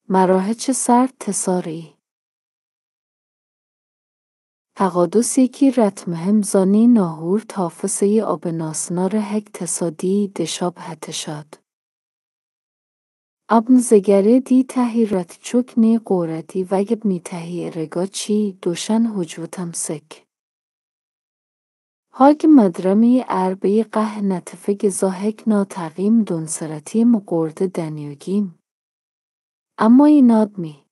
مراهچ سرد تساری تقادسی کی رتمهم زانی ناهور تافسه آب ناسنار هک تصادی دشاب هتشاد. ابن زگره دی تهی رت چکنی قورتی وگب می تهی رگا چی دوشن حجوتم سک. هاگ مدرمی عربی قه نتفگ زاهک ناتقیم دونسرتی مقورد دنیوگیم. اما ایناد می.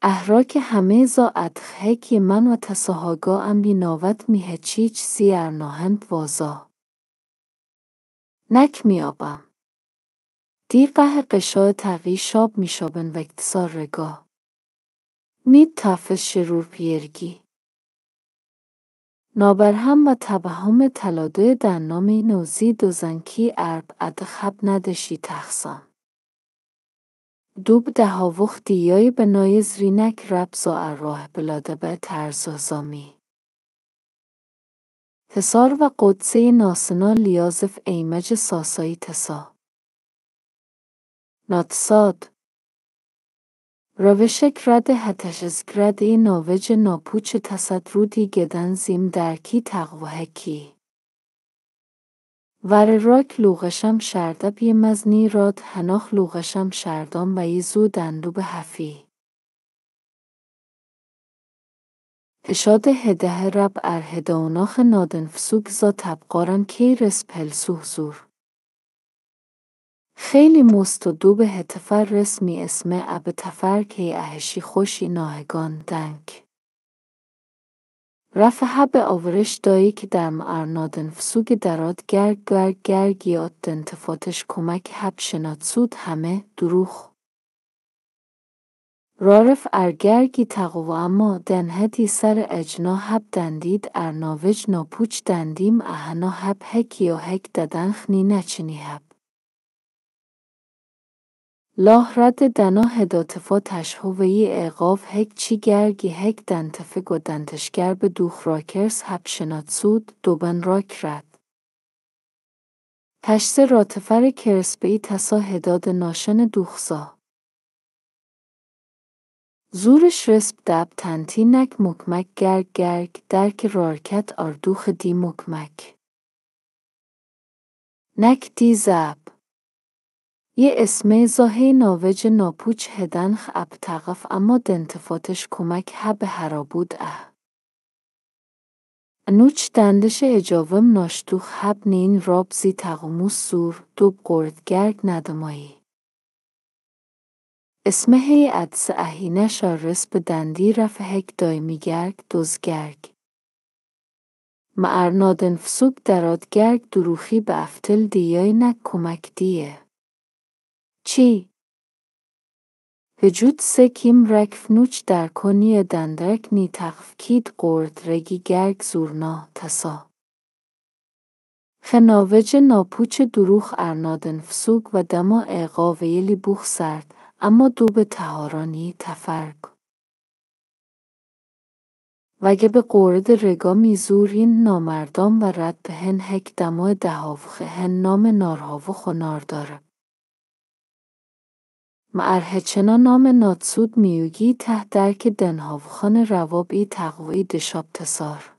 احراک همه زا ادخهک من و تساهاگا ام بیناوت می هچیچ زیرناهند وازا. نک می آبم. دی قه قشای تقی شاب می شابن و اکتسار رگا. نید تافز شرور پیرگی. نابرهم و تبهم تلاده در نام نوزی دوزنکی عرب ادخب ندشی تخصام. دوب دهاوخ دیای بنای زرینک رب زا اراه بلاده به ترزازامی. تسار و قدسه ناسنا لیازف ایمج ساسایی تسا. ناتساد روشک رد هتشزگرد ناوج ناپوچ تصد رودی گدن زیم درکی تقوهکی. ور راک لوغشم شردب یه مزنی راد هناخ لوغشم شردام و یه زو دندوب حفی. اشاد هده رب ارهداناخ نادنفسوگ زا تبقارم کی رس پلسوه زور. خیلی مستدوب هتفر رسمی اسمه اب تفر که اهشی خوشی ناهگان دنک. رفه به آورش دایی که در معرنادن فسوگ دراد گرگ یاد دنتفاتش کمک هب شناتسود همه دروخ. رارف ارگرگی تقو اما دنهدی سر اجنا هب دندید ارناوج ناپوچ دندیم اهنا هب هک یا هک ددنخ نی نچنی هب. لاه رد دنا هداتفا تشهوهی اقاف هک چی گرگی هک دنتفگ و دنتشگر به دوخ راکرس هب شناتسود دوبن راک رد. تشت راتفر کرسبهی تسا هداد ناشن دوخزا. زورش رسب دب تنتی نک مکمک گرگ درک رارکت آردوخ دی مکمک. نک دی زب. یه اسمه زاهی ناوج ناپوچ هدنخ اب تقف اما دنتفاتش کمک هب هرابود انوچ دندش اجاوم ناشتوخ هب نین راب زی تقموس زور دوب قردگرگ ندمایی. اسمه هی ادس اهینه شارس به دندی رفه هک دایمیگرگ دوزگرگ. معرنادن فسوگ درادگرگ دروخی به افتل دیای نک کمک دیه. چی؟ وجود سکیم رکف نوچ در کنی دندرک نی تخفکید قرد رگی گرگ زورنا تسا. خناوج ناپوچ دروخ ارنادن فسوگ و دما اقاویلی بوخ سرد اما دوب تهارانی تفرگ. وگه به قورد رگا میزورین نامردام و رد به هن هک دما دهاوخه هن نام نارهاوخ و نارداره. معرهچنا نام ناتسود میوگی ته درک دنهاوخان روابی تقوی دشاب تسار.